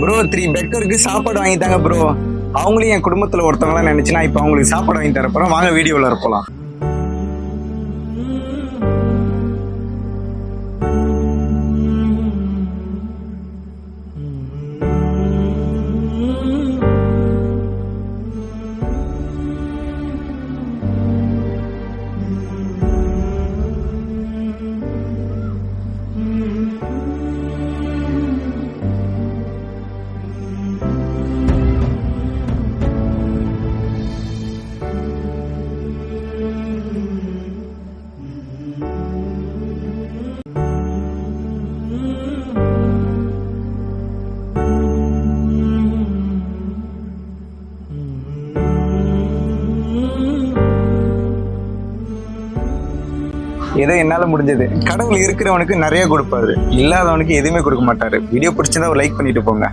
Bro 3 பெக்கருக்கு சாப்பாடு வாங்கி தாங்க ப்ரோ. அவங்களையும் என் குடும்பத்துல ஒருத்தவங்களாம் நினைச்சுன்னா இப்ப அவங்களுக்கு சாப்பாடு வாங்கி தரப்போறோம். வாங்க வீடியோல இருப்பலாம். ஏதோ என்னால முடிஞ்சது. கடவுள் இருக்கிறவனுக்கு நிறைய கொடுப்பாரு, இல்லாதவனுக்கு எதுவுமே கொடுக்க மாட்டாரு. வீடியோ பிடிச்சிருந்தா ஒரு லைக் பண்ணிட்டு போங்க.